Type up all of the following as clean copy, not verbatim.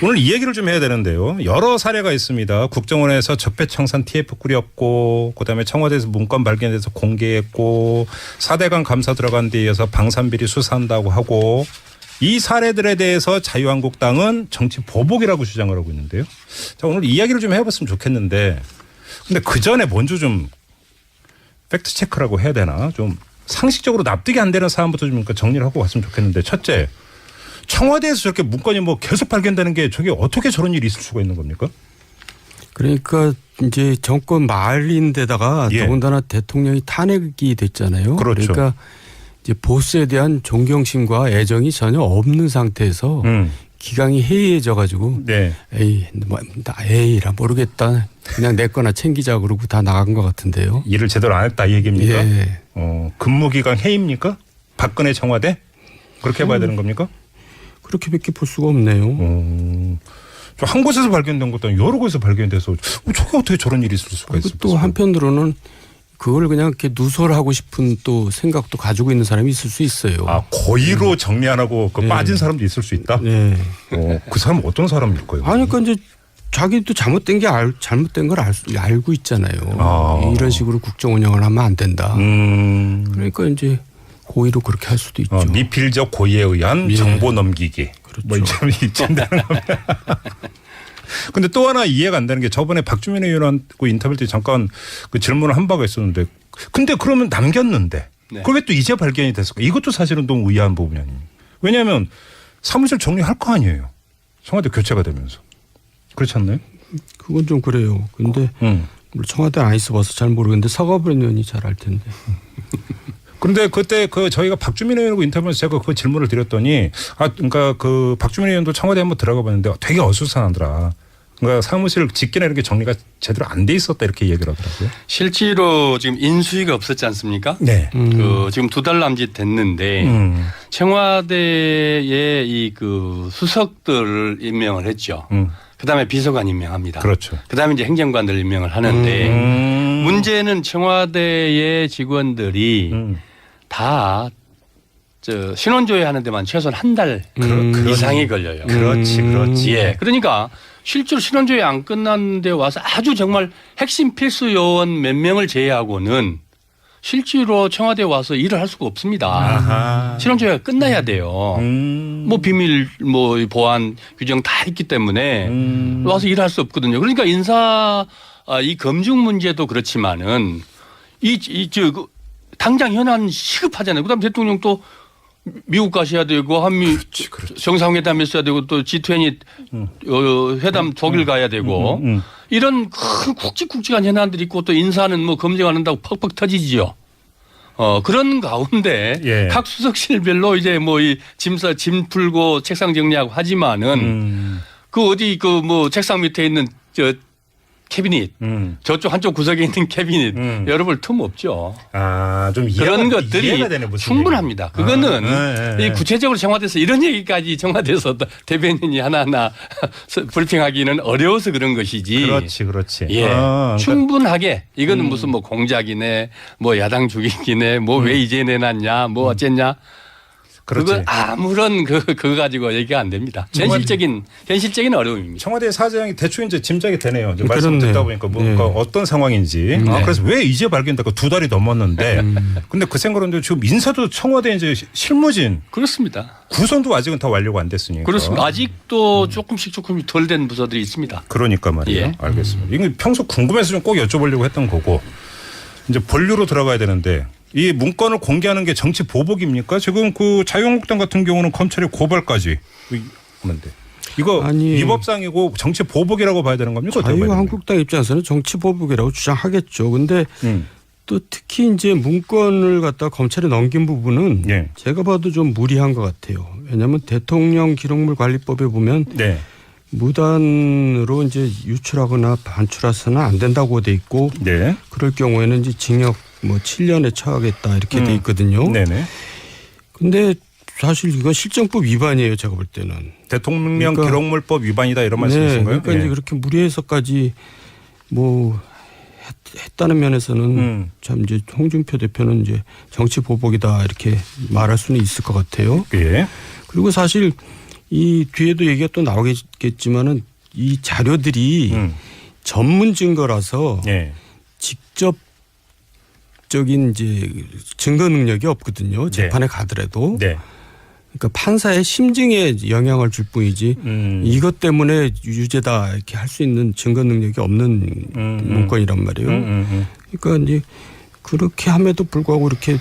오늘 이 얘기를 좀 해야 되는데요. 여러 사례가 있습니다. 국정원에서 적폐청산 TF 꾸렸고 그다음에 청와대에서 문건 발견돼서 공개했고 4대강 감사 들어간 데 이어서 방산비리 수사한다고 하고 이 사례들에 대해서 자유한국당은 정치 보복이라고 주장을 하고 있는데요. 자, 오늘 이야기를 좀 해봤으면 좋겠는데 근데 그 전에 먼저 좀 팩트 체크라고 해야 되나 좀 상식적으로 납득이 안 되는 사안부터 좀 정리를 하고 갔으면 좋겠는데 첫째 청와대에서 저렇게 문건이 뭐 계속 발견되는 게 저게 어떻게 저런 일이 있을 수가 있는 겁니까? 그러니까 이제 정권 말인데다가 더군다나 대통령이 탄핵이 됐잖아요. 그렇죠. 그러니까 이제 보스에 대한 존경심과 애정이 전혀 없는 상태에서 기강이 해이해져 가지고 에이라 모르겠다. 그냥 내 거나 챙기자 그러고 다 나간 것 같은데요. 일을 제대로 안 했다 이 얘기입니까? 예. 근무기간 해입니까? 박근혜 청와대? 그렇게 봐야 되는 겁니까? 그렇게밖에 볼 수가 없네요. 한 곳에서 발견된 것도 아니고 여러 곳에서 발견돼서 저게 어떻게 저런 일이 있을 수가 있을까? 또 한편으로는 그걸 그냥 이렇게 누설하고 싶은 또 생각도 가지고 있는 사람이 있을 수 있어요. 아, 고의로 정리 안 하고 빠진 사람도 있을 수 있다? 네. 그 사람은 어떤 사람일까요? 아니, 그러니까 이제 자기도 잘못된 게 잘못된 걸 알고 있잖아요. 이런 식으로 국정 운영을 하면 안 된다. 그러니까 이제 고의로 그렇게 할 수도 있죠. 미필적 고의에 의한 정보 넘기기. 그렇죠. 뭐 이쯤 되는 겁니다. 근데 또 하나 이해가 안 되는 게 저번에 박주민 의원하고 인터뷰 때 잠깐 그 질문을 한 바가 있었는데 근데 그러면 남겼는데 그걸 왜 또 이제 발견이 됐을까? 이것도 사실은 너무 의아한 부분이 아닙니까? 왜냐하면 사무실 정리할 거 아니에요. 청와대 교체가 되면서. 그렇지 않나요? 그건 좀 그래요. 근데 청와대 안 있어봐서 잘 모르겠는데 서가번 의원이 잘 알 텐데. 그런데 그때 저희가 박주민 의원하고 인터뷰에서 제가 그 질문을 드렸더니 그러니까 그 박주민 의원도 청와대 한번 들어가 봤는데 되게 어수선하더라. 그러니까 사무실 집기나 이런 게 정리가 제대로 안 돼 있었다 이렇게 얘기를 하더라고요. 실제로 지금 인수위가 없었지 않습니까? 네. 지금 2달 남짓 됐는데 청와대의 이 수석들을 임명을 했죠. 그다음에 비서관 임명합니다. 그렇죠. 그다음에 이제 행정관들 임명을 하는데 문제는 청와대의 직원들이 다 신원조회 하는 데만 최소한 한 달 이상이 걸려요. 그렇지. 예. 그러니까 실제로 신원조회 안 끝났는데 와서 아주 정말 핵심 필수 요원 몇 명을 제외하고는 실제로 청와대에 와서 일을 할 수가 없습니다. 신원조회가 끝나야 돼요. 뭐 비밀 보안 규정 다 있기 때문에 와서 일할 수 없거든요. 그러니까 이 검증 문제도 그렇지만은 당장 현안 시급하잖아요. 그다음 대통령 또 미국 가셔야 되고 한미 정상회담 했어야 되고 또 G20 회담 독일 가야 되고 이런 큰 굵직굵직한 현안들이 있고 또 인사는 뭐 검증 안 한다고 퍽퍽 터지지요. 그런 가운데 각 수석실별로 이제 짐 풀고 책상 정리하고 하지만은 책상 밑에 있는 캐비닛 저쪽 한쪽 구석에 있는 캐비닛 열어볼 틈 없죠. 좀 그런 것들이 충분합니다. 그거는 이 구체적으로 청와대에서 이런 얘기까지 청와대에서 대변인이 하나하나 브리핑하기는 어려워서 그런 것이지. 그렇지. 예. 충분하게 이거는 무슨 공작이네, 야당 죽이기네, 왜 이제 내놨냐, 어쨌냐. 그건 아무런 그거 가지고 얘기가 안 됩니다. 현실적인 어려움입니다. 청와대 사장이 대충 이제 짐작이 되네요. 이제 말씀 듣다 보니까 뭔가 어떤 상황인지. 그래서 왜 이제 발견될까 2달이 넘었는데. 근데 그 생각은 지금 인사도 청와대 이제 실무진. 그렇습니다. 구성도 아직은 다 완료가 안 됐으니까. 그렇습니다. 아직도 조금씩 덜 된 부서들이 있습니다. 그러니까 말이에요. 알겠습니다. 이거 평소 궁금해서 좀 꼭 여쭤보려고 했던 거고. 이제 본류로 들어가야 되는데. 이 문건을 공개하는 게 정치 보복입니까? 지금 그 자유한국당 같은 경우는 검찰의 고발까지 하는데 이거 위법상이고 정치 보복이라고 봐야 되는 겁니까? 자유한국당 입장에서는 정치 보복이라고 주장하겠죠. 근데 또 특히 이제 문건을 갖다 검찰에 넘긴 부분은 제가 봐도 좀 무리한 것 같아요. 왜냐하면 대통령 기록물 관리법에 보면 무단으로 이제 유출하거나 반출해서는 안 된다고 돼 있고 그럴 경우에는 이제 징역 7년에 처하겠다 이렇게 돼 있거든요. 근데 사실 이건 실정법 위반이에요. 제가 볼 때는. 대통령 기록물법 위반이다 이런 말씀이신가요? 그러니까 이제 그렇게 무리해서까지 했다는 면에서는 참 이제 홍준표 대표는 이제 정치 보복이다 이렇게 말할 수는 있을 것 같아요. 그리고 사실 이 뒤에도 얘기가 또 나오겠지만은 이 자료들이 전문 증거라서 예. 직접적인 이제 증거 능력이 없거든요. 재판에 가더라도. 네. 그러니까 판사의 심증에 영향을 줄 뿐이지 이것 때문에 유죄다 이렇게 할 수 있는 증거 능력이 없는 문건이란 말이에요. 그러니까 이제 그렇게 함에도 불구하고 이렇게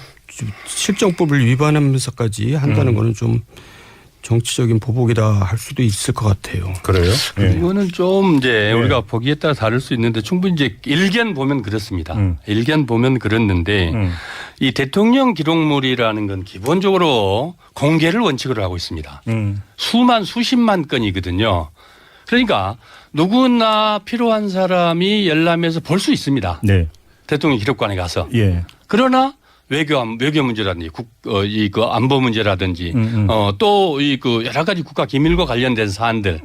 실정법을 위반하면서까지 한다는 거는 좀 정치적인 보복이다 할 수도 있을 것 같아요. 그래요? 이거는 좀 이제 우리가 보기에 따라 다를 수 있는데 충분히 이제 일견 보면 그렇습니다. 일견 보면 그렇는데 이 대통령 기록물이라는 건 기본적으로 공개를 원칙으로 하고 있습니다. 수십만 건이거든요. 그러니까 누구나 필요한 사람이 열람해서 볼 수 있습니다. 네. 대통령 기록관에 가서. 예. 그러나 외교 문제라든지 그 안보 문제라든지 또 이 그 여러 가지 국가 기밀과 관련된 사안들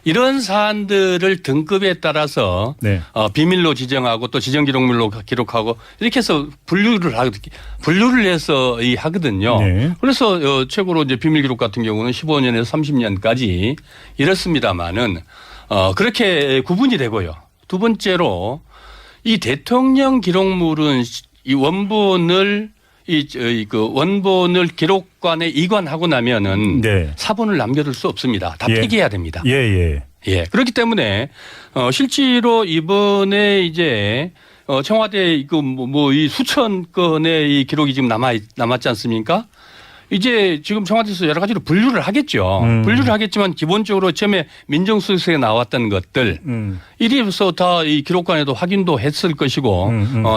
이런 사안들을 등급에 따라서 네. 비밀로 지정하고 또 지정 기록물로 기록하고 이렇게 해서 분류를 해서 하거든요. 네. 그래서 최고로 이제 비밀 기록 같은 경우는 15년에서 30년까지 이렇습니다만은 그렇게 구분이 되고요. 두 번째로 이 대통령 기록물은 이 원본을 원본을 기록관에 이관하고 나면은 네. 사본을 남겨둘 수 없습니다. 다 예. 폐기해야 됩니다. 예. 그렇기 때문에 실제로 이번에 이제 청와대 이 수천 건의 이 기록이 지금 남았지 않습니까? 이제 지금 청와대에서 여러 가지로 분류를 하겠죠. 분류를 하겠지만 기본적으로 처음에 민정수석에 나왔던 것들 이리서 다 이 기록관에도 확인도 했을 것이고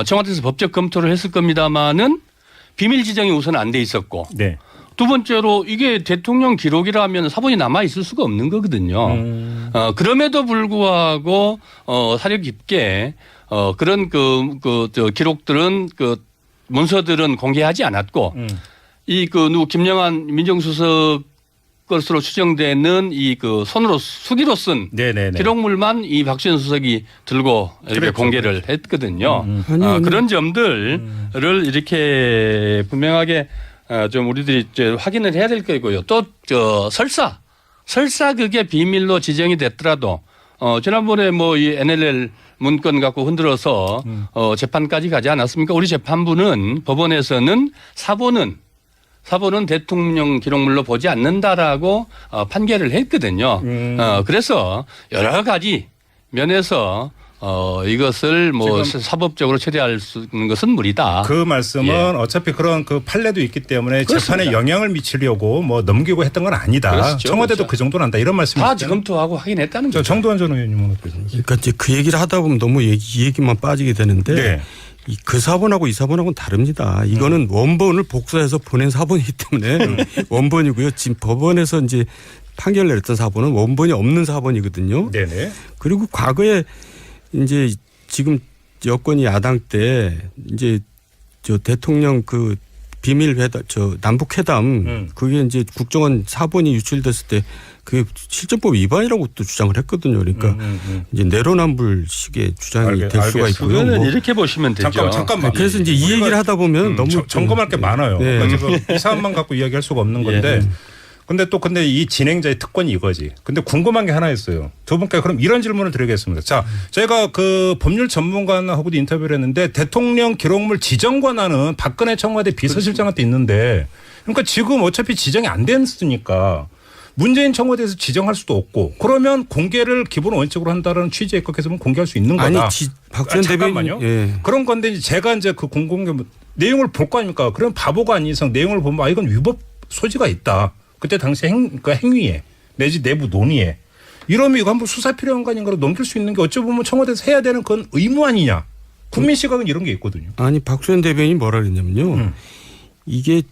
청와대에서 법적 검토를 했을 겁니다마는 비밀 지정이 우선 안 돼 있었고 네. 두 번째로 이게 대통령 기록이라면 사본이 남아 있을 수가 없는 거거든요. 그럼에도 불구하고 사려 깊게 그런 저 기록들은 문서들은 공개하지 않았고 김영한 민정수석 것으로 추정되는 손으로 수기로 쓴 네네네. 기록물만 이 박지원 수석이 들고 이렇게 그랬죠. 공개를 했거든요. 아니. 그런 점들을 이렇게 분명하게 좀 우리들이 이제 확인을 해야 될 거고요. 또 설사 그게 비밀로 지정이 됐더라도 지난번에 이 NLL 문건 갖고 흔들어서 재판까지 가지 않았습니까? 우리 재판부는 법원에서는 사본은 대통령 기록물로 보지 않는다라고 판결을 했거든요. 그래서 여러 가지 면에서 이것을 사법적으로 처리할 수 있는 것은 무리다. 그 말씀은 어차피 그런 그 판례도 있기 때문에 그렇습니다. 재판에 영향을 미치려고 넘기고 했던 건 아니다. 그렇죠. 청와대도 그렇죠. 그 정도는 한다. 이런 말씀이시죠. 다 검토하고 확인했다는 거죠. 정도환 전 의원님은 어떠십니까? 그러니까 이제 그 얘기를 하다 보면 너무 이 얘기만 빠지게 되는데 네. 그 사본하고 이 사본하고는 다릅니다. 이거는 원본을 복사해서 보낸 사본이기 때문에 원본이고요. 지금 법원에서 이제 판결을 내렸던 사본은 원본이 없는 사본이거든요. 네네. 그리고 과거에 이제 지금 여권이 야당 때 이제 저 대통령 그 비밀 회담 남북 회담 그게 이제 국정원 사본이 유출됐을 때 그게 실정법 위반이라고 또 주장을 했거든요. 그러니까 이제 내로남불식의 주장이 될 수가 있고요. 그거는 이렇게 보시면 되죠. 잠깐만. 그래서 이제 이 얘기를 하다 보면 너무 점검할 게 많아요. 네. 그러니까 지금 이 사안만 갖고 이야기할 수가 없는 건데. 근데 이 진행자의 특권이 이거지. 근데 궁금한 게 하나 있어요. 두 분께 그럼 이런 질문을 드리겠습니다. 자, 저희가 그 법률 전문가하고도 인터뷰를 했는데 대통령 기록물 지정 권한은 박근혜 청와대 비서실장한테 있는데 그러니까 지금 어차피 지정이 안 됐으니까 문재인 청와대에서 지정할 수도 없고 그러면 공개를 기본 원칙으로 한다는 취지에 입각해서 공개할 수 있는 거다. 아니 박지원 잠깐만요. 대변인 그런 건데 제가 이제 그 공공개 내용을 볼 거 아닙니까? 그럼 바보가 아닌 이상 내용을 보면 이건 위법 소지가 있다. 그때 당시 행위에 내지 내부 논의에 이러면 이거 한번 수사 필요한 거 아닌가로 넘길 수 있는 게 어찌 보면 청와대에서 해야 되는 그건 의무 아니냐. 국민 시각은 이런 게 있거든요. 아니 박수현 대변인이 뭐라 그랬냐면요. 이게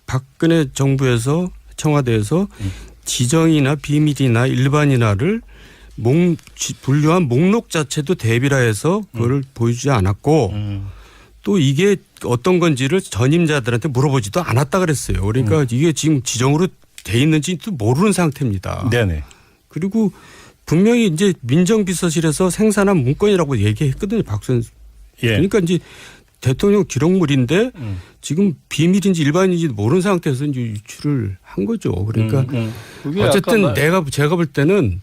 박근혜 정부에서 청와대에서 지정이나 비밀이나 일반이나를 분류한 목록 자체도 대비라 해서 그걸 보여주지 않았고 또 이게 어떤 건지를 전임자들한테 물어보지도 않았다 그랬어요. 그러니까 이게 지금 지정으로 돼 있는지도 모르는 상태입니다. 네네. 그리고 분명히 이제 민정비서실에서 생산한 문건이라고 얘기했거든요. 박수현. 예. 그러니까 이제 대통령 기록물인데 지금 비밀인지 일반인지 모르는 상태에서 이제 유출을 한 거죠. 그러니까 어쨌든 제가 볼 때는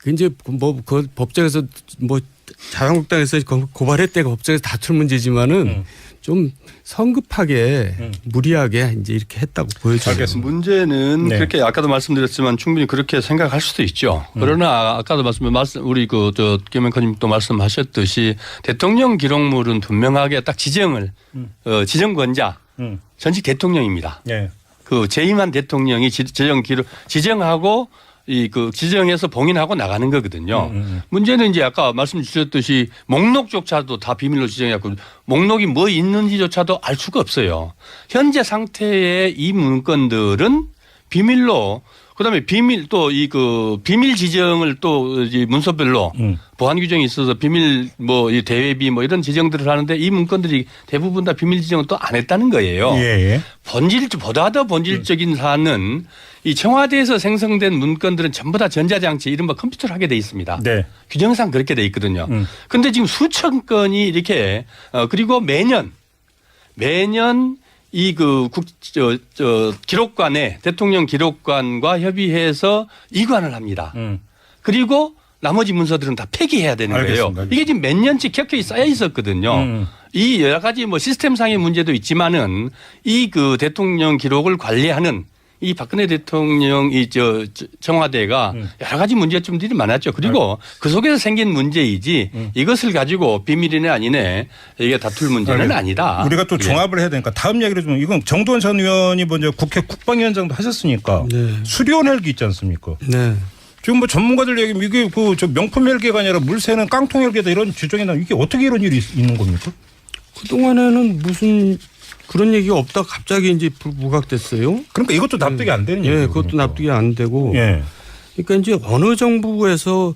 이제 뭐 그 법정에서 뭐 자유한국당에서 고발했다가 법정에서 다툴 문제지만은 좀 성급하게 무리하게 이제 이렇게 했다고 보여져요. 문제는 그렇게 아까도 말씀드렸지만 충분히 그렇게 생각할 수도 있죠. 그러나 아까도 우리 김영커님도 말씀하셨듯이 대통령 기록물은 분명하게 딱 지정권자 전직 대통령입니다. 그 재임한 대통령이 지정하고 지정해서 봉인하고 나가는 거거든요. 문제는 이제 아까 말씀 주셨듯이 목록조차도 다 비밀로 지정해갖고 목록이 뭐 있는지조차도 알 수가 없어요. 현재 상태의 이 문건들은 비밀로 그다음에 비밀 지정을 또 문서별로 보안 규정이 있어서 비밀 이 대외비 이런 지정들을 하는데 이 문건들이 대부분 다 비밀 지정을 또 안 했다는 거예요. 보다 더 본질적인 사안은 이 청와대에서 생성된 문건들은 전부 다 전자장치 이른바 컴퓨터로 하게 돼 있습니다. 규정상 그렇게 돼 있거든요. 그런데 지금 수천 건이 이렇게 그리고 매년 이 기록관에 대통령 기록관과 협의해서 이관을 합니다. 그리고 나머지 문서들은 다 폐기해야 되는 거예요. 이게 지금 몇 년째 격하게 쌓여 있었거든요. 이 여러 가지 시스템상의 문제도 있지만은 이 대통령 기록을 관리하는 이 박근혜 대통령 청와대가 여러 가지 문제점들이 많았죠. 그리고 그 속에서 생긴 문제이지 이것을 가지고 비밀이네 아니네 이게 다툴 문제는 아니다. 우리가 또 종합을 해야 되니까 다음 얘기를 좀 이건 정두원 전 의원이 먼저 국회 국방위원장도 하셨으니까 수리온 헬기 있지 않습니까? 지금 전문가들 얘기하면 이게 저 명품 헬기가 아니라 물새는 깡통 헬기다 이런 주장이 나오면 이게 어떻게 이런 일이 있는 겁니까? 그동안에는 무슨 그런 얘기가 없다가 갑자기 이제 부각됐어요. 그러니까 이것도 납득이 안 되는 얘기예요. 그것도 그러니까. 납득이 안 되고. 그러니까 이제 어느 정부에서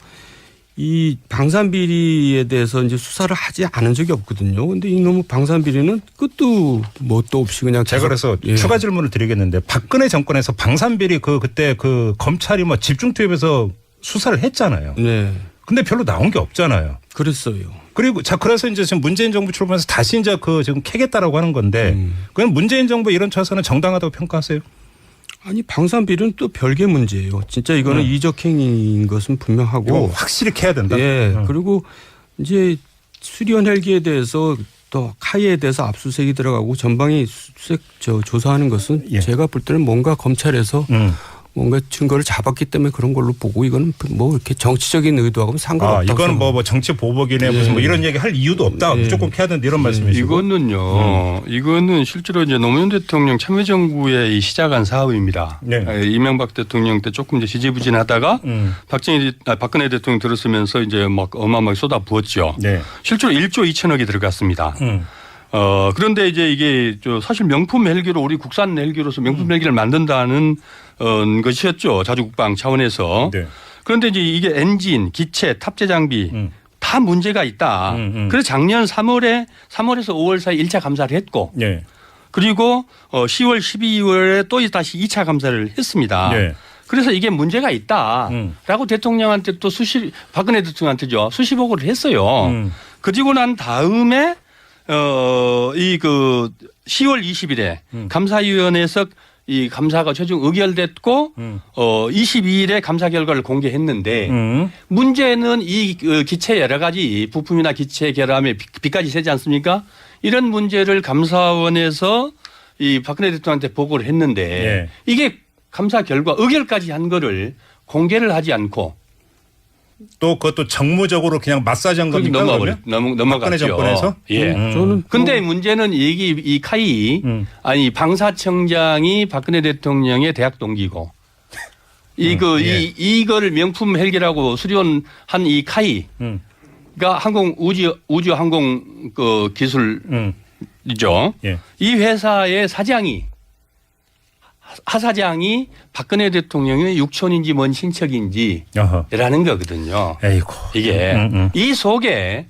이 방산비리에 대해서 이제 수사를 하지 않은 적이 없거든요. 그런데 이놈의 방산비리는 끝도 뭣도 없이 그냥 제가 그래서 추가 질문을 드리겠는데 박근혜 정권에서 방산비리 그때 검찰이 집중 투입해서 수사를 했잖아요. 근데 별로 나온 게 없잖아요. 그랬어요. 그리고 그래서 이제 지금 문재인 정부 출범해서 다시 이제 지금 캐겠다라고 하는 건데 그럼 문재인 정부 이런 처사는 정당하다고 평가하세요? 아니 방산비리는 또 별개 문제예요. 진짜 이거는 이적행위인 것은 분명하고 확실히 캐야 된다. 그리고 이제 수리온 헬기에 대해서 또 카이에 대해서 압수수색이 들어가고 전방위 수색 조사하는 것은 제가 볼 때는 뭔가 검찰에서 뭔가 증거를 잡았기 때문에 그런 걸로 보고 이건 이렇게 정치적인 의도하고는 상관없다. 이거는 정치 보복이네 무슨 이런 얘기 할 이유도 없다. 무조건 캐야 된다 이런 말씀이시고. 이거는 실제로 이제 노무현 대통령 참여정부에 시작한 사업입니다. 이명박 대통령 때 조금 이제 지지부진하다가 박근혜 대통령 들었으면서 이제 어마어마하게 쏟아부었죠. 실제로 1조 2천억이 들어갔습니다. 그런데 이제 이게 사실 명품 헬기로 우리 국산 헬기로서 명품 헬기를 만든다는 것이었죠. 자주국방 차원에서. 그런데 이제 이게 엔진, 기체, 탑재 장비 다 문제가 있다. 그래서 작년 3월에서 5월 사이 1차 감사를 했고 그리고 10월, 12월에 또 다시 2차 감사를 했습니다. 그래서 이게 문제가 있다라고 대통령한테 또 박근혜 대통령한테죠. 수시 보고를 했어요. 그리고 난 다음에 10월 20일에 감사위원회에서 이 감사가 최종 의결됐고 22일에 감사 결과를 공개했는데 문제는 이 기체 여러 가지 부품이나 기체 결함에 비까지 세지 않습니까? 이런 문제를 감사원에서 이 박근혜 대통령한테 보고를 했는데 이게 감사 결과 의결까지 한 거를 공개를 하지 않고 또 그것도 정무적으로 그냥 마사지한 겁니까? 넘어갔죠. 박근혜 정권에서? 저는 근데 문제는 이 카이 아니 방사청장이 박근혜 대통령의 대학 동기고 이거를 명품 헬기라고 수리온한 이 카이가 우주 항공 기술이죠. 이 회사의 하사장이 박근혜 대통령의 육촌인지 뭔 친척인지라는 거거든요. 에이고. 이게 이 속에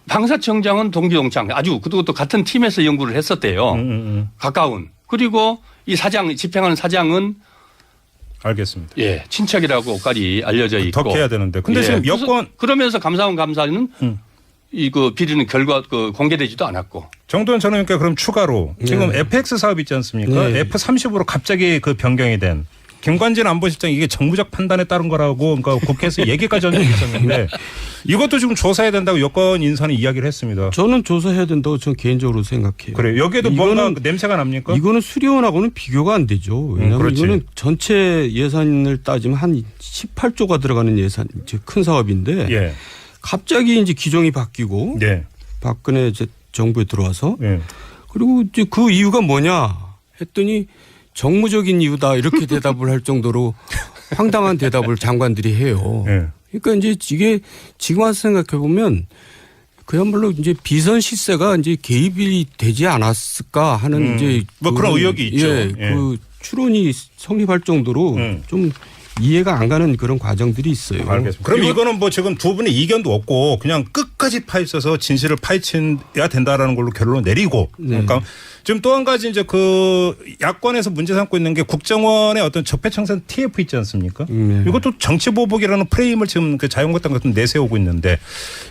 방사청장은 동기동창 아주 그것도 같은 팀에서 연구를 했었대요. 가까운. 그리고 이 집행하는 사장은 알겠습니다. 친척이라고까지 알려져 있고. 더 해야 되는데. 근데 지금 여권 그러면서 감사원 감사는 이거 비리는 결과 공개되지도 않았고. 정도현 전 의원께 그럼 추가로 지금 네. FX 사업 있지 않습니까? 네. F30으로 갑자기 그 변경이 된 김관진 안보실장 이게 정무적 판단에 따른 거라고 그러니까 국회에서 얘기까지 한 적이 있었는데 이것도 지금 조사해야 된다고 여권 인사는 이야기를 했습니다. 저는 조사해야 된다고 저는 개인적으로 생각해요. 그래요. 여기에도 뭔가 냄새가 납니까? 이거는 수리원하고는 비교가 안 되죠. 왜냐하면 그렇지. 이거는 전체 예산을 따지면 한 18조가 들어가는 예산, 큰 사업인데 예. 갑자기 이제 기종이 바뀌고 네. 박근혜 이제 정부에 들어와서 예. 그리고 이제 그 이유가 뭐냐 했더니 정무적인 이유다 이렇게 대답을 할 정도로 황당한 대답을 장관들이 해요. 예. 그러니까 이제 이게 지금 와서 생각해 보면 그야말로 이제 비선 실세가 이제 개입이 되지 않았을까 하는 이제 뭐 그런 의혹이 있죠. 예, 예. 그 추론이 성립할 정도로 좀 이해가 안 가는 그런 과정들이 있어요. 알겠습니다. 그럼 이거는 뭐 지금 두 분의 이견도 없고 그냥 끝까지 파헤쳐서 진실을 파헤쳐야 된다라는 걸로 결론을 내리고 그러니까 지금 또 한 가지 이제 그 야권에서 문제 삼고 있는 게 국정원의 어떤 적폐청산 TF 있지 않습니까? 이것도 정치보복이라는 프레임을 지금 그 자유한국당 같은 내세우고 있는데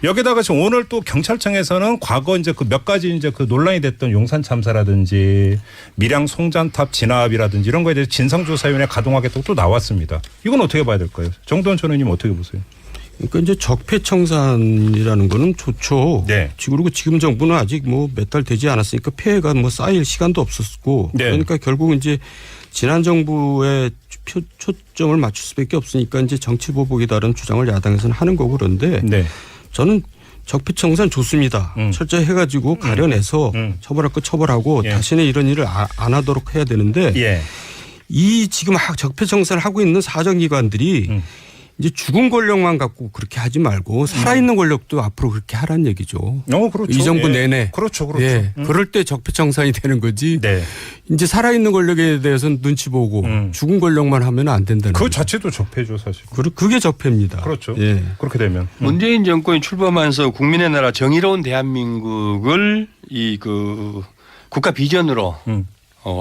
여기다가 지금 오늘 또 경찰청에서는 과거 이제 그 몇 가지 이제 그 논란이 됐던 용산 참사라든지 밀양 송잔탑 진압이라든지 이런 거에 대해서 진상조사위원회 가동하겠다고 또 나왔습니다. 이건 어떻게 봐야 될까요? 정도원 전 의원님 어떻게 보세요? 그러니까 이제 적폐청산이라는 거는 좋죠. 네. 그리고 지금 정부는 아직 뭐 몇 달 되지 않았으니까 폐해가 뭐 쌓일 시간도 없었고 네. 그러니까 결국 이제 지난 정부의 초점을 맞출 수밖에 없으니까 이제 정치보복이다라는 주장을 야당에서는 하는 거고 그런데 네. 저는 적폐청산 좋습니다. 철저히 해가지고 가려내서 처벌할 거 처벌하고 예. 다시는 이런 일을 안 하도록 해야 되는데 예. 이 지금 적폐청산을 하고 있는 사정기관들이 이제 죽은 권력만 갖고 그렇게 하지 말고 살아있는 권력도 앞으로 그렇게 하라는 얘기죠. 그렇죠. 이 정부 예. 내내. 그렇죠. 그렇죠. 예. 그럴 때 적폐청산이 되는 거지. 네. 이제 살아있는 권력에 대해서는 눈치 보고 죽은 권력만 하면 안 된다는 그 거죠. 자체도 적폐죠 사실. 그게 적폐입니다. 그렇죠. 예. 그렇게 되면. 문재인 정권이 출범하면서 국민의 나라 정의로운 대한민국을 이 그 국가 비전으로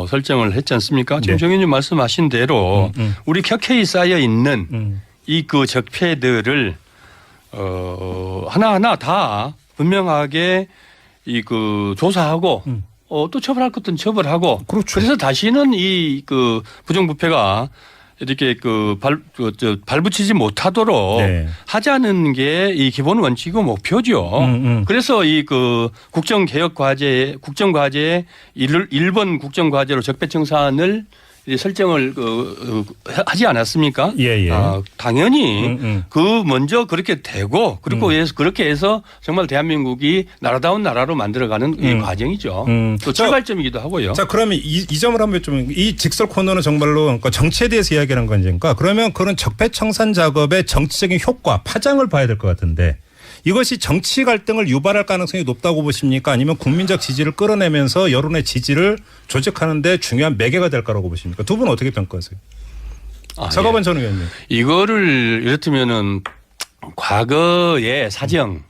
설정을 했지 않습니까? 지금 네. 정 의원님 말씀하신 대로 우리 켜켜이 쌓여 있는 이 그 적폐들을 하나하나 다 분명하게 이 그 조사하고 또 처벌할 것은 처벌하고 그렇죠. 그래서 다시는 이 그 부정부패가 이렇게 발붙이지 못하도록 네. 하자는 게 이 기본 원칙이고 목표죠. 그래서 이 그 국정개혁 과제, 국정과제의 1번 국정과제로 적폐청산을 설정을 하지 않았습니까? 예, 예. 당연히 그 먼저 그렇게 되고 그리고 그렇게 해서 정말 대한민국이 나라다운 나라로 만들어가는 이 과정이죠. 또 출발점이기도 하고요. 자, 그러면 이 점을 한번 좀 이 직설 코너는 정말로 그러니까 정치에 대해서 이야기하는 건지니까 그러면 그런 적폐청산 작업의 정치적인 효과, 파장을 봐야 될 것 같은데 이것이 정치 갈등을 유발할 가능성이 높다고 보십니까? 아니면 국민적 지지를 끌어내면서 여론의 지지를 조직하는 데 중요한 매개가 될 거라고 보십니까? 두 분은 어떻게 평가하세요? 서가번 전 의원님. 이거를 이렇다면은 과거의 사정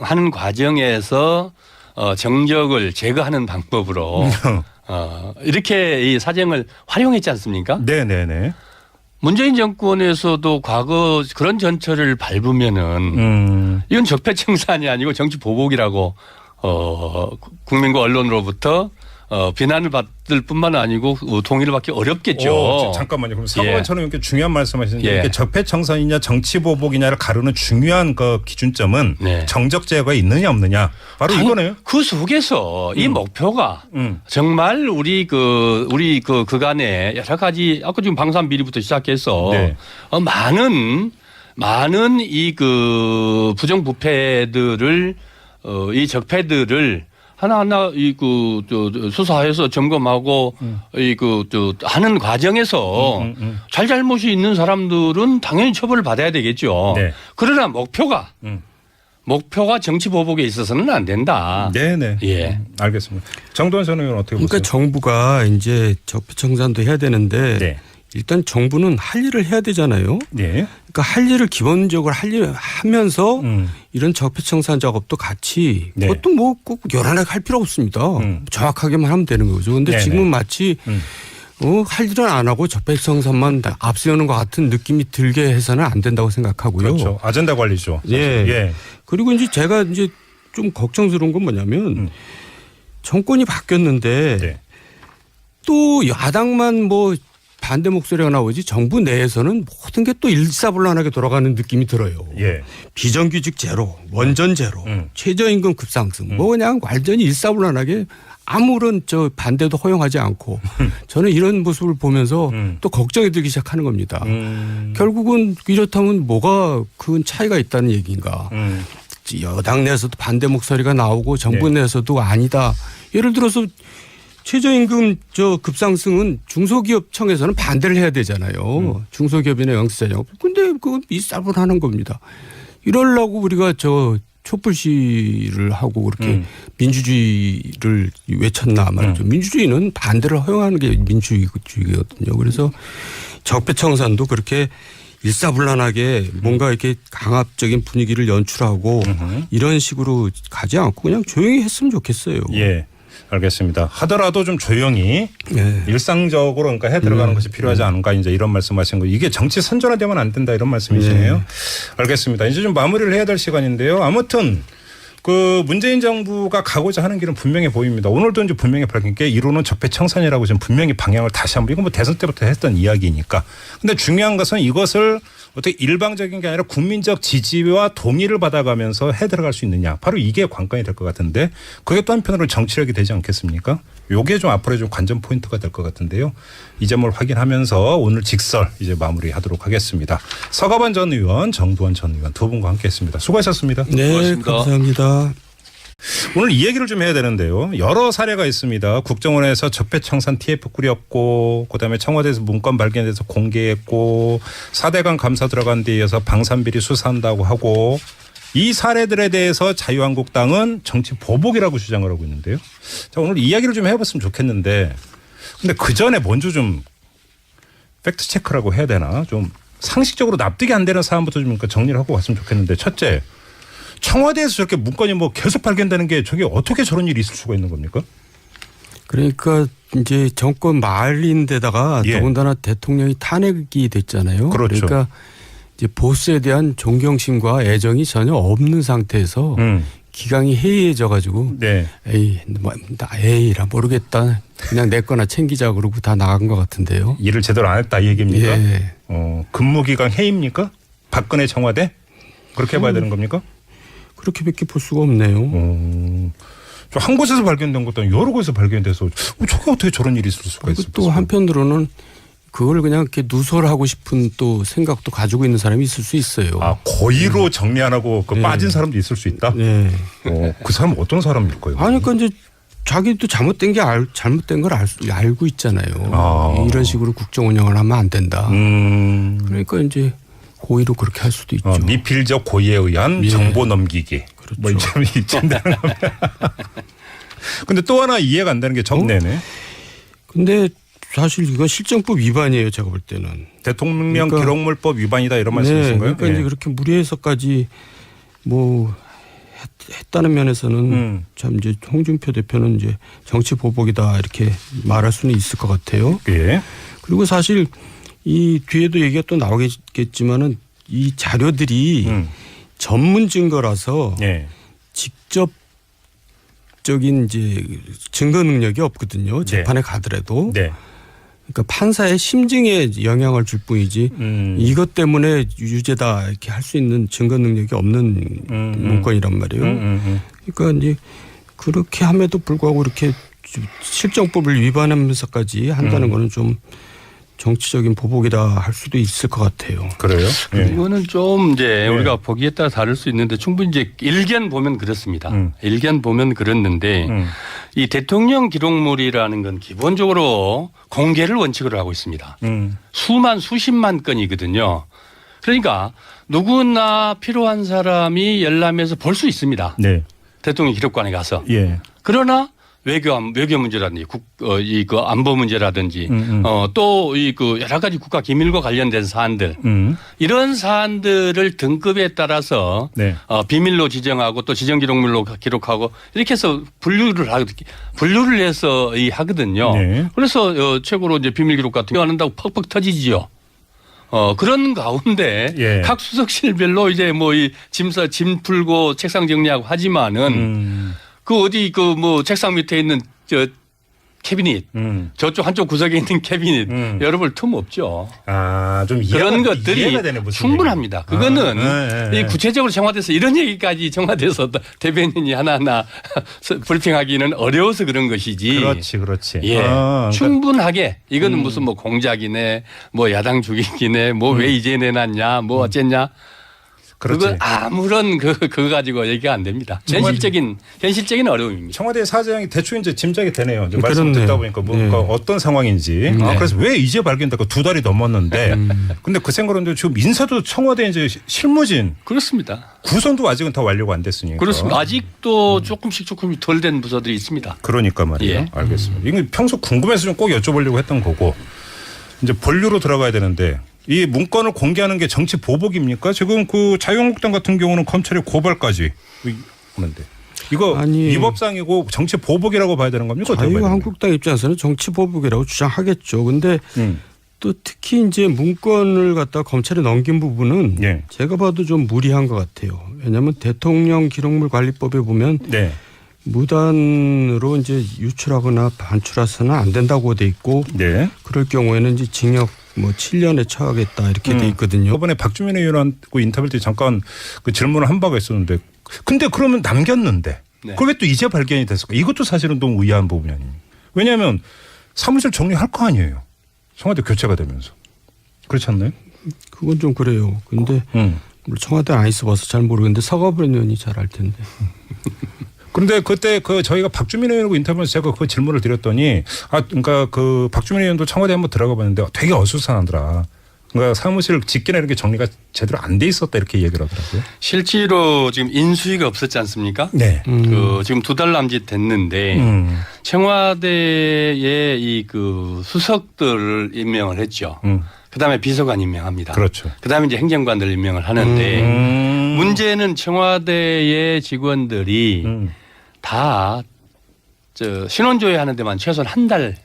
하는 과정에서 정적을 제거하는 방법으로 이렇게 이 사정을 활용했지 않습니까? 네네네. 문재인 정권에서도 과거 그런 전철을 밟으면은 이건 적폐청산이 아니고 정치 보복이라고 국민과 언론으로부터 비난을 받을 뿐만 아니고 동의를 받기 어렵겠죠. 잠깐만요. 그럼 서가번 전 의원께 중요한 말씀하시는데 예. 이게 적폐청산이냐 정치보복이냐를 가르는 중요한 그 기준점은 네. 정적 제거가 있느냐 없느냐. 바로 이거네요. 그 속에서 이 목표가 정말 우리 그간에 여러 가지 아까 지금 방산 비리부터 시작해서 네. 많은 이 그 부정부패들을 이 적폐들을 하나하나 수사해서 점검하고 하는 과정에서 잘못이 있는 사람들은 당연히 처벌을 받아야 되겠죠. 네. 그러나 목표가 정치 보복에 있어서는 안 된다. 네네. 예. 알겠습니다. 정도원 전 의원 어떻게 그러니까 보세요? 정부가 이제 적폐청산도 해야 되는데 네. 일단 정부는 할 일을 해야 되잖아요. 네. 그러니까 할 일을 기본적으로 할 일을 하면서 이런 적폐청산 작업도 같이 네. 그것도 뭐 꼭 요란하게 할 필요 없습니다. 정확하게만 하면 되는 거죠. 그런데 네네. 지금은 마치 할 일은 안 하고 적폐청산만 앞세우는 것 같은 느낌이 들게 해서는 안 된다고 생각하고요. 그렇죠. 아젠다 관리죠. 예. 예. 그리고 이제 제가 이제 좀 걱정스러운 건 뭐냐면 정권이 바뀌었는데 네. 또 야당만 뭐 반대 목소리가 나오지 정부 내에서는 모든 게 또 일사불란하게 돌아가는 느낌이 들어요. 예. 비정규직 제로, 원전 제로, 최저임금 급상승 뭐 그냥 완전히 일사불란하게 아무런 반대도 허용하지 않고 저는 이런 모습을 보면서 또 걱정이 들기 시작하는 겁니다. 결국은 이렇다면 뭐가 큰 차이가 있다는 얘기인가. 여당 내에서도 반대 목소리가 나오고 정부 네. 내에서도 아니다. 예를 들어서 최저임금 급상승은 중소기업청에서는 반대를 해야 되잖아요. 중소기업이나 영세자영. 근데 그건 일사불란한 겁니다. 이러려고 우리가 촛불 시위를 하고 그렇게 민주주의를 외쳤나 말이죠. 민주주의는 반대를 허용하는 게 민주주의거든요. 그래서 적폐청산도 그렇게 일사불란하게 뭔가 이렇게 강압적인 분위기를 연출하고 이런 식으로 가지 않고 그냥 조용히 했으면 좋겠어요. 예. 알겠습니다. 하더라도 좀 조용히 네. 일상적으로 그러니까 해 들어가는 것이 필요하지 않은가 이제 이런 말씀하신 거. 이게 정치 선전화되면 안 된다 이런 말씀이시네요. 네. 알겠습니다. 이제 좀 마무리를 해야 될 시간인데요. 아무튼 그 문재인 정부가 가고자 하는 길은 분명해 보입니다. 오늘도 이제 분명히 밝힌 게 이론은 적폐청산이라고 지금 분명히 방향을 다시 한번 이건 뭐 대선 때부터 했던 이야기니까. 근데 중요한 것은 이것을 어떻게 일방적인 게 아니라 국민적 지지와 동의를 받아가면서 해 들어갈 수 있느냐. 바로 이게 관건이 될 것 같은데 그게 또 한편으로 정치력이 되지 않겠습니까? 요게 좀 앞으로 좀 관전 포인트가 될 것 같은데요. 이 점을 확인하면서 오늘 직설 이제 마무리하도록 하겠습니다. 서가반 전 의원, 정두원 전 의원 두 분과 함께했습니다. 수고하셨습니다. 네, 고맙습니다. 감사합니다. 오늘 이 얘기를 좀 해야 되는데요. 여러 사례가 있습니다. 국정원에서 적폐청산 TF 꾸렸고 그다음에 청와대에서 문건 발견돼서 공개했고 4대강 감사 들어간 데 이어서 방산비리 수사한다고 하고 이 사례들에 대해서 자유한국당은 정치 보복이라고 주장을 하고 있는데요. 자, 오늘 이야기를 좀 해봤으면 좋겠는데 근데 그 전에 먼저 좀 팩트 체크라고 해야 되나 좀 상식적으로 납득이 안 되는 사안부터 좀 정리를 하고 갔으면 좋겠는데 첫째 청와대에서 저렇게 문건이 뭐 계속 발견되는 게 저게 어떻게 저런 일이 있을 수가 있는 겁니까? 그러니까 이제 정권 말인데다가 예. 더군다나 대통령이 탄핵이 됐잖아요. 그렇죠. 그러니까 이제 보스에 대한 존경심과 애정이 전혀 없는 상태에서 기강이 해이해져 가지고 네. 에이라 모르겠다. 그냥 내 거나 챙기자 그러고 다 나간 것 같은데요. 일을 제대로 안 했다 이 얘기입니까? 예. 근무기간 해입니까? 박근혜 청와대? 그렇게 봐야 되는 겁니까? 그렇게밖에 볼 수가 없네요. 저 한 곳에서 발견된 것도 아니고 여러 곳에서 발견돼서 저게 어떻게 저런 일이 있을 수가 그리고 있을까? 또 한편으로는 그걸 그냥 이렇게 누설하고 싶은 또 생각도 가지고 있는 사람이 있을 수 있어요. 아 고의로 정리 안 하고 그 네. 빠진 사람도 있을 수 있다? 네. 그 사람은 어떤 사람일까요? 아니 그러니까 이제 자기도 잘못된 게 잘못된 걸 알고 있잖아요. 아. 이런 식으로 국정 운영을 하면 안 된다. 그러니까 이제 고의로 그렇게 할 수도 있죠. 미필적 고의에 의한 예. 정보 넘기기. 그렇죠. 뭐 이쯤되는 겁니다. 근데 또 하나 이해가 안 되는 게 네네. 근데 사실 이건 실정법 위반이에요. 제가 볼 때는. 대통령 그러니까 기록물법 위반이다 이런 말씀이신가요? 그러니까 이제 그렇게 무리해서까지 뭐 했다는 면에서는 참 이제 홍준표 대표는 이제 정치 보복이다 이렇게 말할 수는 있을 것 같아요. 예. 그리고 사실 이 뒤에도 얘기가 또 나오겠지만은 이 자료들이 전문 증거라서 예. 직접적인 이제 증거 능력이 없거든요. 재판에 가더라도. 네. 그러니까 판사의 심증에 영향을 줄 뿐이지 이것 때문에 유죄다 이렇게 할 수 있는 증거 능력이 없는 문건이란 말이에요. 그러니까 이제 그렇게 함에도 불구하고 이렇게 실정법을 위반하면서까지 한다는 거는 좀 정치적인 보복이다 할 수도 있을 것 같아요. 그래요? 예. 이거는 좀 이제 우리가 보기에 따라 다를 수 있는데 충분히 이제 일견 보면 그렇습니다. 일견 보면 그렇는데 이 대통령 기록물이라는 건 기본적으로 공개를 원칙으로 하고 있습니다. 수십만 건이거든요. 그러니까 누구나 필요한 사람이 열람해서 볼 수 있습니다. 네. 대통령 기록관에 가서. 예. 그러나 외교 문제라든지 그 안보 문제라든지 또 이 그 여러 가지 국가 기밀과 관련된 사안들 이런 사안들을 등급에 따라서 네. 비밀로 지정하고 또 지정 기록물로 기록하고 이렇게 해서 분류를 해서 하거든요. 네. 그래서 최고로 이제 비밀 기록 같은 거 한다고 퍽퍽 터지지요. 그런 가운데 예. 각 수석실별로 이제 뭐 짐 풀고 책상 정리하고 하지만은 그 어디 그 뭐 책상 밑에 있는 캐비닛 저쪽 한쪽 구석에 있는 캐비닛 열어볼 틈 없죠. 좀 그런 것들이 이해가 되네, 무슨 충분합니다. 얘기가. 그거는 이 구체적으로 청와대에서 이런 얘기까지 청와대에서 대변인이 하나하나 브리핑하기는 어려워서 그런 것이지. 그렇지. 예. 그러니까 충분하게 이거는 무슨 뭐 공작이네 뭐 야당 죽이기네 뭐 왜 이제 내놨냐 뭐 어쨌냐. 그렇지. 그건 아무런 그거 가지고 얘기가 안 됩니다. 현실적인 어려움입니다. 청와대 사장이 대충 이제 짐작이 되네요. 이제 말씀 그렇네요. 듣다 보니까 뭔가 어떤 상황인지. 그래서 왜 이제 발견될까 2달이 넘었는데. 근데 그 생각은 지금 인사도 청와대 이제 실무진. 그렇습니다. 구성도 아직은 다 완료가 안 됐으니까. 그렇습니다. 아직도 조금씩 덜 된 부서들이 있습니다. 그러니까 말이에요. 예. 알겠습니다. 이거 평소 궁금해서 좀 꼭 여쭤보려고 했던 거고. 이제 본류로 들어가야 되는데 이 문건을 공개하는 게 정치 보복입니까? 지금 그 자유한국당 같은 경우는 검찰의 고발까지 하는데 이거 위법상이고 정치 보복이라고 봐야 되는 겁니까? 자유한국당 입장에서는 정치 보복이라고 주장하겠죠. 근데 또 특히 이제 문건을 갖다 검찰에 넘긴 부분은 네. 제가 봐도 좀 무리한 것 같아요. 왜냐하면 대통령 기록물 관리법에 보면 네. 무단으로 이제 유출하거나 반출해서는 안 된다고 돼 있고 네. 그럴 경우에는 이제 징역 뭐 7년에 처하겠다 이렇게 돼 있거든요. 이번에 박주민 의원하고 인터뷰 때 잠깐 그 질문을 한 바가 있었는데 근데 그러면 남겼는데 네. 그걸 왜 또 이제 발견이 됐을까? 이것도 사실은 너무 의아한 부분이 아닙니까? 왜냐하면 사무실 정리할 거 아니에요. 청와대 교체가 되면서. 그렇지 않나요? 그건 좀 그래요. 근데 청와대 안 있어봐서 잘 모르겠는데 서가버린 의원이 잘 알 텐데. 그런데 그때 저희가 박주민 의원하고 인터뷰에서 제가 그 질문을 드렸더니 그러니까 그 박주민 의원도 청와대 한번 들어가 봤는데 되게 어수선하더라. 그러니까 사무실 집기나 이런 게 정리가 제대로 안 돼 있었다 이렇게 얘기를 하더라고요. 실제로 지금 인수위가 없었지 않습니까? 네. 지금 2달 남짓 됐는데 청와대의 그 수석들을 임명을 했죠. 그다음에 비서관 임명합니다. 그렇죠. 그다음에 이제 행정관들 임명을 하는데 문제는 청와대의 직원들이 다 신원조회 하는 데만 최소한 한 달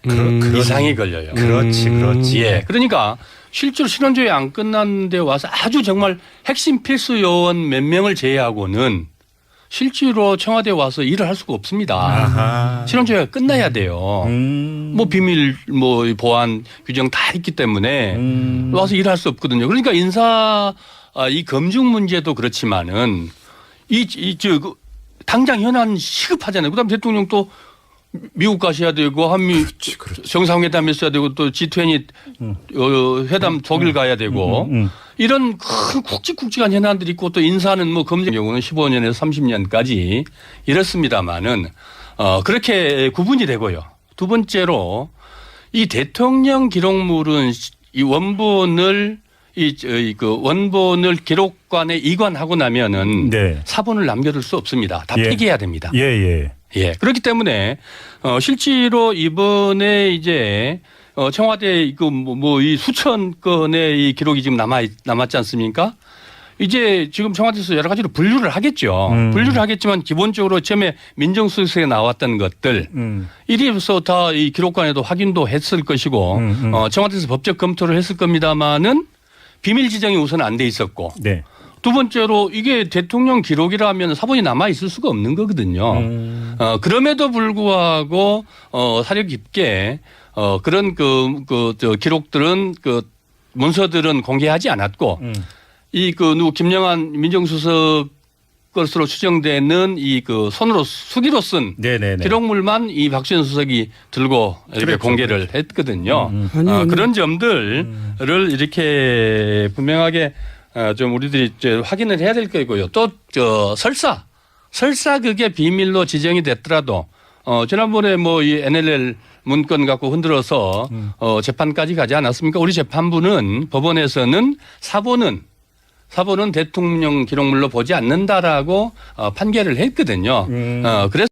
이상이 걸려요. 그렇지. 예. 그러니까 실제로 신원조회 안 끝났는데 와서 아주 정말 핵심 필수 요원 몇 명을 제외하고는 실제로 청와대에 와서 일을 할 수가 없습니다. 아하. 신원조회가 끝나야 돼요. 뭐 비밀 뭐 보안 규정 다 있기 때문에 와서 일할 수 없거든요. 그러니까 이 검증 문제도 그렇지만은 당장 현안 시급하잖아요. 그다음 대통령 또 미국 가셔야 되고 한미 정상회담 했어야 되고 또 G20 회담 독일 가야 되고 이런 큰 굵직굵직한 현안들이 있고 또 인사는 뭐 검증 경우는 15년에서 30년까지 이렇습니다만은 그렇게 구분이 되고요. 두 번째로 이 대통령 기록물은 이 원본을 원본을 기록관에 이관하고 나면은 네. 사본을 남겨둘 수 없습니다. 다 예. 폐기해야 됩니다. 예. 그렇기 때문에 실제로 이번에 이제 청와대 이 수천 건의 이 기록이 지금 남았지 않습니까? 이제 지금 청와대에서 여러 가지로 분류를 하겠죠. 분류를 하겠지만 기본적으로 처음에 민정수석에 나왔던 것들 이리서 다 이 기록관에도 확인도 했을 것이고 청와대에서 법적 검토를 했을 겁니다만은 비밀 지정이 우선 안 돼 있었고 네. 두 번째로 이게 대통령 기록이라면 사본이 남아 있을 수가 없는 거거든요. 그럼에도 불구하고 사려 깊게 그런 기록들은 문서들은 공개하지 않았고 김영한 민정수석 것으로 추정되는 손으로 수기로 쓴 네네네. 기록물만 이 박수현 수석이 들고 이렇게 그랬죠. 공개를 했거든요. 아니. 그런 점들을 이렇게 분명하게 좀 우리들이 확인을 해야 될 거고요. 또 설사 그게 비밀로 지정이 됐더라도 지난번에 뭐 이 NLL 문건 갖고 흔들어서 재판까지 가지 않았습니까? 우리 재판부는 법원에서는 사본은 대통령 기록물로 보지 않는다라고 판결을 했거든요. 그래서